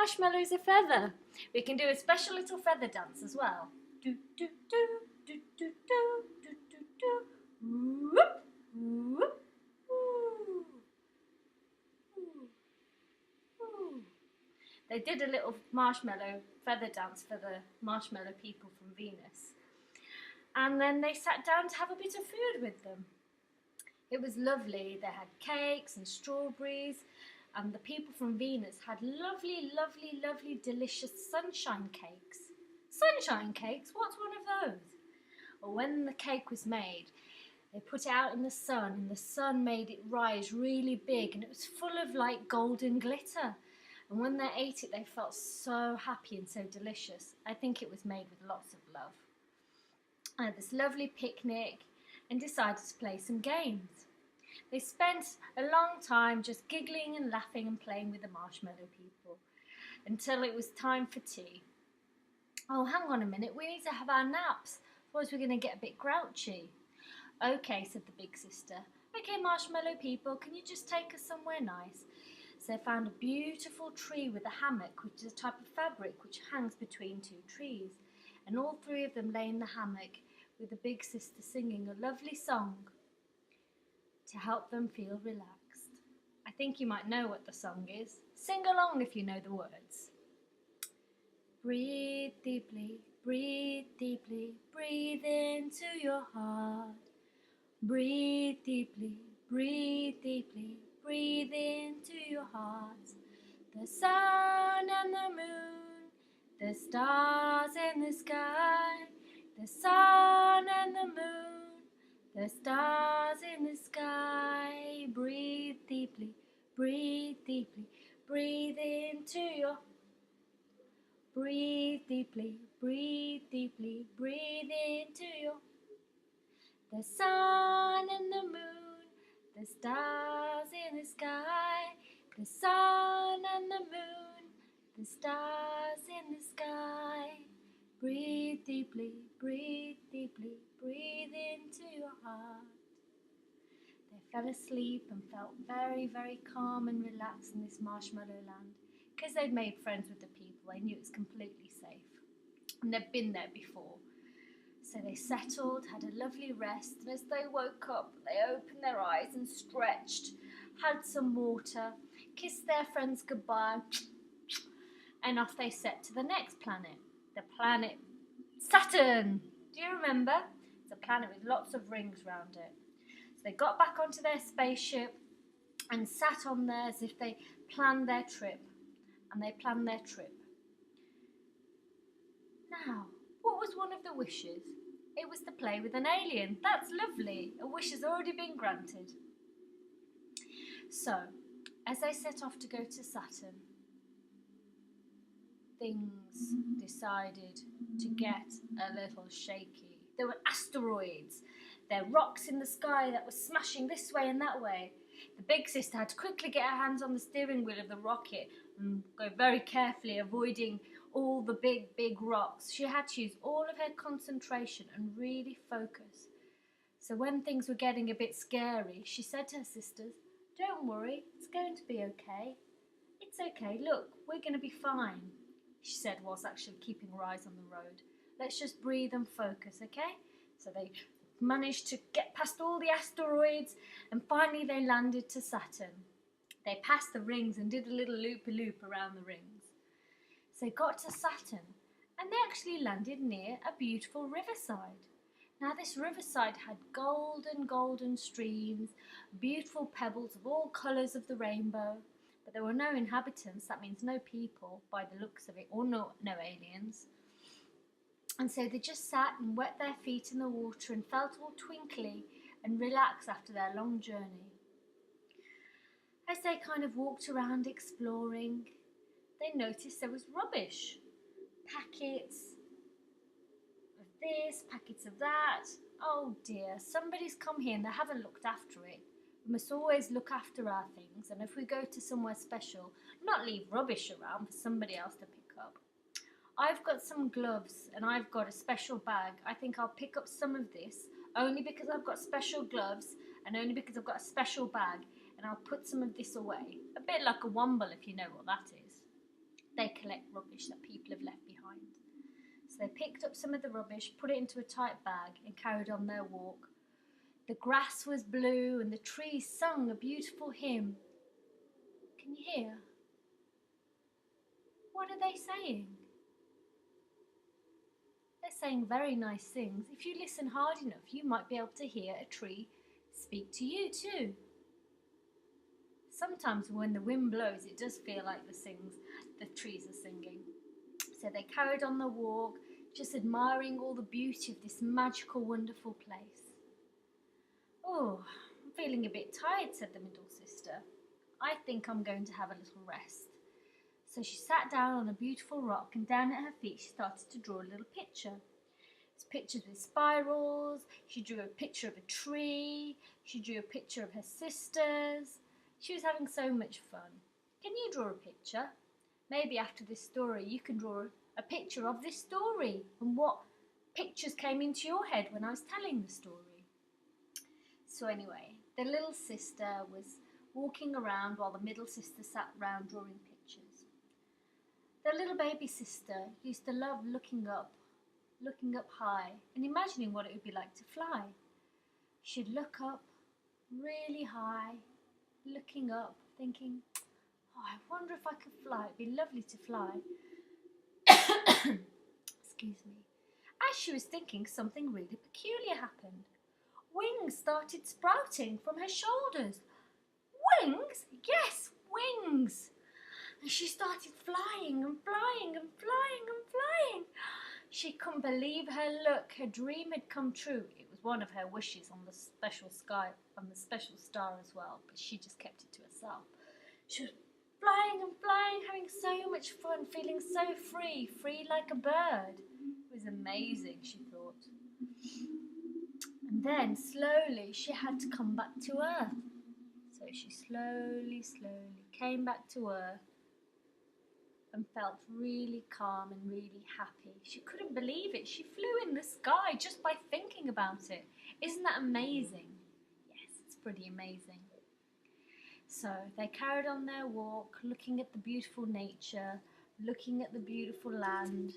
marshmallow is a feather. We can do a special little feather dance as well. Do, do, do, do, do, do, do, do, do. Whoop, whoop, woo. Woo. They did a little marshmallow feather dance for the marshmallow people from Venus. And then they sat down to have a bit of food with them. It was lovely. They had cakes and strawberries, and the people from Venus had lovely, lovely, lovely, delicious sunshine cakes. Sunshine cakes? What's one of those? Well, when the cake was made, they put it out in the sun, and the sun made it rise really big, and it was full of like golden glitter. And when they ate it, they felt so happy and so delicious. I think it was made with lots of love. I had this lovely picnic and decided to play some games. They spent a long time just giggling and laughing and playing with the marshmallow people until it was time for tea. Oh, hang on a minute, we need to have our naps, otherwise we're going to get a bit grouchy. Okay, said the big sister. Okay, marshmallow people, can you just take us somewhere nice? So they found a beautiful tree with a hammock, which is a type of fabric which hangs between two trees. And all three of them lay in the hammock with the big sister singing a lovely song to help them feel relaxed. I think you might know what the song is. Sing along if you know the words. Breathe deeply, breathe deeply, breathe into your heart. Breathe deeply, breathe deeply, breathe into your heart. The sun and the moon, the stars in the sky, the sun and the moon, the stars in the sky. Breathe deeply, breathe deeply, breathe into your. Breathe deeply, breathe deeply, breathe into your. The sun and the moon, the stars in the sky, the sun and the moon, the stars in the sky. Breathe deeply, breathe deeply, breathe into your heart. They fell asleep and felt very, very calm and relaxed in this marshmallow land. Because they'd made friends with the people, they knew it was completely safe. And they'd been there before. So they settled, had a lovely rest, and as they woke up, they opened their eyes and stretched, had some water, kissed their friends goodbye, and off they set to the next planet, the planet Saturn. Do you remember? It's a planet with lots of rings round it. So they got back onto their spaceship and sat on there as if they planned their trip, and they planned their trip. Now, what was one of the wishes? It was to play with an alien. That's lovely. A wish has already been granted. So, as they set off to go to Saturn, things decided to get a little shaky. There were asteroids. There were rocks in the sky that were smashing this way and that way. The big sister had to quickly get her hands on the steering wheel of the rocket and go very carefully, avoiding all the big rocks. She had to use all of her concentration and really focus. So when things were getting a bit scary, she said to her sisters, "Don't worry, it's going to be okay. It's okay, look, we're going to be fine," she said, whilst actually keeping her eyes on the road. "Let's just breathe and focus, okay?" So they managed to get past all the asteroids, and finally they landed to Saturn. They passed the rings and did a little loop-a-loop around the rings. So they got to Saturn, and they actually landed near a beautiful riverside. Now this riverside had golden streams, beautiful pebbles of all colours of the rainbow, but there were no inhabitants. That means no people by the looks of it, or no aliens. And so they just sat and wet their feet in the water and felt all twinkly and relaxed after their long journey. As they kind of walked around exploring, they noticed there was rubbish. Packets of this, packets of that. Oh dear, somebody's come here and they haven't looked after it. We must always look after our things, and if we go to somewhere special, not leave rubbish around for somebody else to pick up. I've got some gloves and I've got a special bag. I think I'll pick up some of this only because I've got special gloves and only because I've got a special bag, and I'll put some of this away. A bit like a womble, if you know what that is. They collect rubbish that people have left behind. So they picked up some of the rubbish, put it into a tight bag, and carried on their walk. The grass was blue and the trees sung a beautiful hymn. Can you hear? What are they saying? They're saying very nice things. If you listen hard enough, you might be able to hear a tree speak to you too. Sometimes when the wind blows, it does feel like the trees are singing. So they carried on the walk, just admiring all the beauty of this magical, wonderful place. Oh, I'm feeling a bit tired, said the middle sister. I think I'm going to have a little rest. So she sat down on a beautiful rock, and down at her feet she started to draw a little picture. It's pictures with spirals. She drew a picture of a tree. She drew a picture of her sisters. She was having so much fun. Can you draw a picture? Maybe after this story you can draw a picture of this story and what pictures came into your head when I was telling the story. So anyway, the little sister was walking around while the middle sister sat round drawing pictures. The little baby sister used to love looking up high and imagining what it would be like to fly. She'd look up really high, looking up, thinking, oh, I wonder if I could fly. It'd be lovely to fly. Excuse me. As she was thinking, something really peculiar happened. Wings started sprouting from her shoulders. Wings? Yes, wings. And she started flying and flying and flying and flying. She couldn't believe her luck. Her dream had come true. It was one of her wishes on the special star as well, but she just kept it to herself. She was flying and flying, having so much fun, feeling so free, free like a bird. It was amazing, she thought. And then, slowly, she had to come back to Earth. So she slowly came back to Earth and felt really calm and really happy. She couldn't believe it. She flew in the sky just by thinking about it. Isn't that amazing? Yes, it's pretty amazing. So they carried on their walk, looking at the beautiful nature, looking at the beautiful land,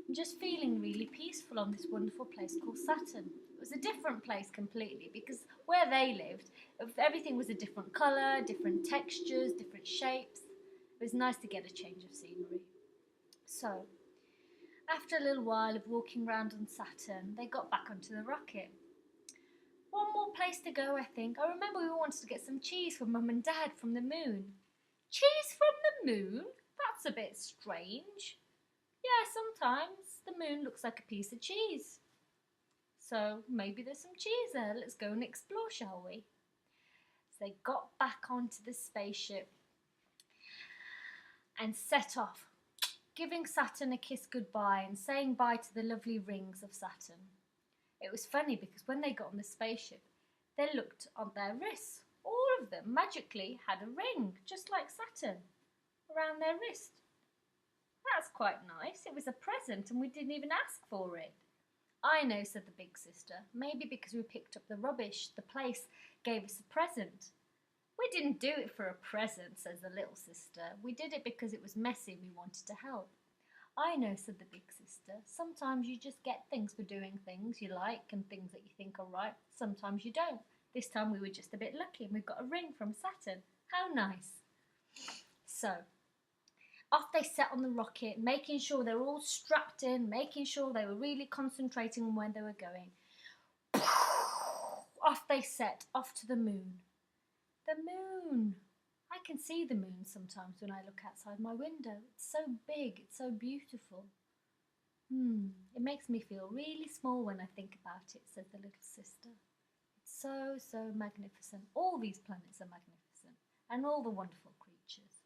and just feeling really peaceful on this wonderful place called Saturn. It was a different place completely because where they lived, everything was a different colour, different textures, different shapes. It was nice to get a change of scenery. So, after a little while of walking around on Saturn, they got back onto the rocket. One more place to go, I think. I remember we wanted to get some cheese for Mum and Dad from the moon. Cheese from the moon? That's a bit strange. Yeah, sometimes the moon looks like a piece of cheese. So maybe there's some cheese there. Let's go and explore, shall we? So they got back onto the spaceship and set off, giving Saturn a kiss goodbye and saying bye to the lovely rings of Saturn. It was funny because when they got on the spaceship, they looked on their wrists. All of them magically had a ring, just like Saturn, around their wrist. That's quite nice. It was a present and we didn't even ask for it. I know, said the big sister. Maybe because we picked up the rubbish, the place gave us a present. We didn't do it for a present, says the little sister. We did it because it was messy and we wanted to help. I know, said the big sister. Sometimes you just get things for doing things you like and things that you think are right. Sometimes you don't. This time we were just a bit lucky and we got a ring from Saturn. How nice. So, off they set on the rocket, making sure they were all strapped in, making sure they were really concentrating on where they were going. Off they set, off to the moon. The moon. I can see the moon sometimes when I look outside my window. It's so big, it's so beautiful. It makes me feel really small when I think about it, said the little sister. It's so magnificent. All these planets are magnificent, and all the wonderful creatures.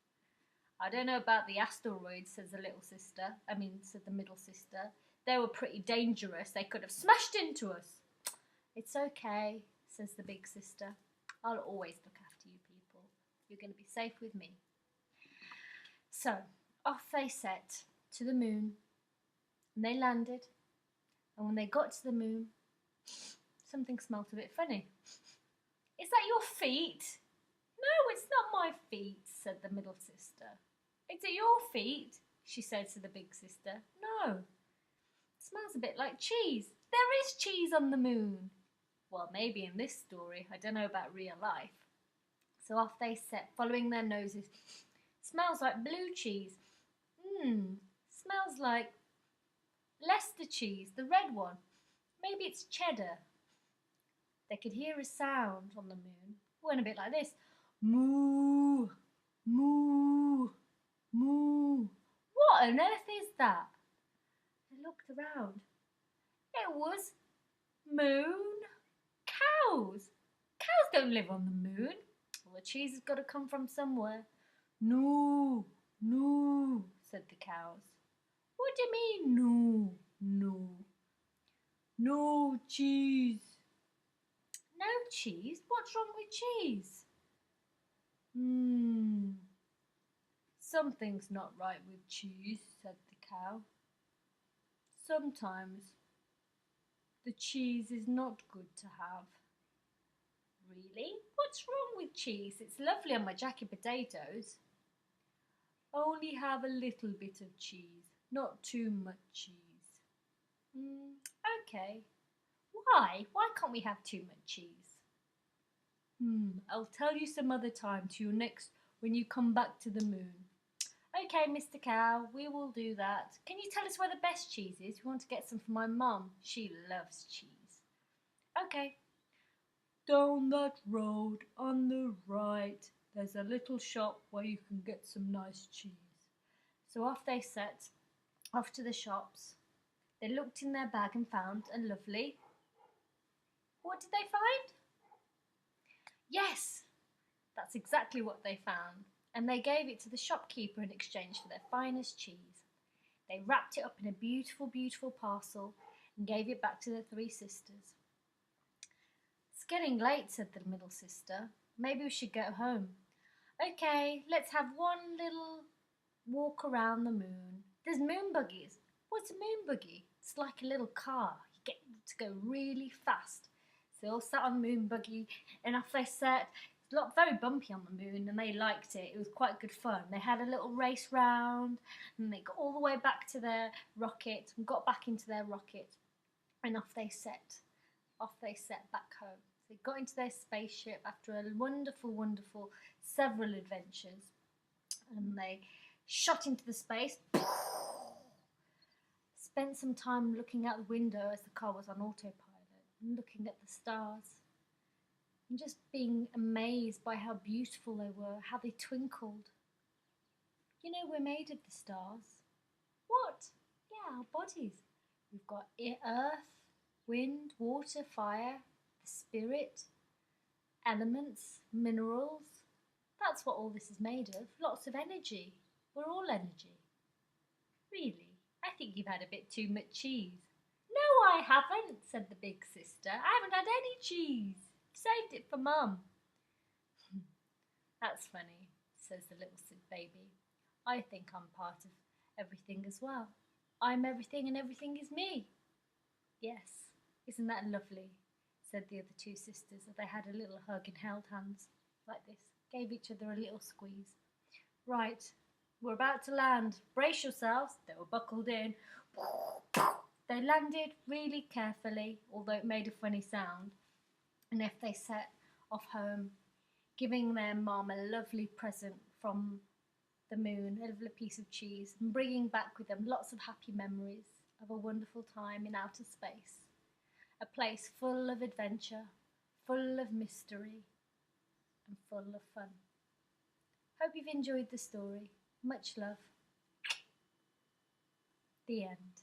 I don't know about the asteroids, said the middle sister. They were pretty dangerous. They could have smashed into us. It's okay, says the big sister. I'll always look after you people. You're going to be safe with me. So, off they set to the moon, and they landed. And when they got to the moon, something smelt a bit funny. Is that your feet? No, it's not my feet, said the middle sister. Is it your feet? she said to the big sister. No, it smells a bit like cheese. There is cheese on the moon. Well, maybe in this story. I don't know about real life. So off they set, following their noses. Smells like blue cheese. Smells like Leicester cheese, the red one. Maybe it's cheddar. They could hear a sound on the moon. It went a bit like this. Moo, moo, moo. What on earth is that? They looked around. It was moon cows. Cows don't live on the moon. Well, the cheese has got to come from somewhere. No, no, said the cows. What do you mean, no, no? No cheese. No cheese? What's wrong with cheese? Something's not right with cheese, said the cow. Sometimes the cheese is not good to have. Really? What's wrong with cheese? It's lovely on my jacket potatoes. Only have a little bit of cheese, not too much cheese. Okay. Why? Why can't we have too much cheese? I'll tell you some other time to your next when you come back to the moon. Okay, Mr. Cow, we will do that. Can you tell us where the best cheese is? We want to get some for my mum. She loves cheese. Okay. Down that road on the right, there's a little shop where you can get some nice cheese. So off they set, off to the shops. They looked in their bag and found a lovely... What did they find? Yes, that's exactly what they found. And they gave it to the shopkeeper in exchange for their finest cheese. They wrapped it up in a beautiful, beautiful parcel and gave it back to the three sisters. It's getting late, said the middle sister. Maybe we should go home. Okay, let's have one little walk around the moon. There's moon buggies. What's a moon buggy? It's like a little car. You get to go really fast. So they all sat on the moon buggy and off they set. It's not very bumpy on the moon and they liked it. It was quite good fun. They had a little race round and they got all the way back to their rocket and got back into their rocket and off they set. Off they set back home. So they got into their spaceship after a wonderful, wonderful several adventures and they shot into the space. Spent some time looking out the window as the car was on autopilot and looking at the stars and just being amazed by how beautiful they were, how they twinkled. You know, we're made of the stars. What? Yeah, our bodies. We've got earth, wind, water, fire, the spirit, elements, minerals. That's what all this is made of. Lots of energy. We're all energy. Really? I think you've had a bit too much cheese. No, I haven't, said the big sister. I haven't had any cheese. Saved it for Mum. That's funny, says the little baby. I think I'm part of everything as well. I'm everything and everything is me. Yes, isn't that lovely, said the other two sisters as they had a little hug and held hands like this, gave each other a little squeeze. Right, we're about to land. Brace yourselves. They were buckled in. They landed really carefully, although it made a funny sound. And if they set off home, giving their mum a lovely present from the moon, a lovely piece of cheese, and bringing back with them lots of happy memories of a wonderful time in outer space. A place full of adventure, full of mystery, and full of fun. Hope you've enjoyed the story. Much love. The end.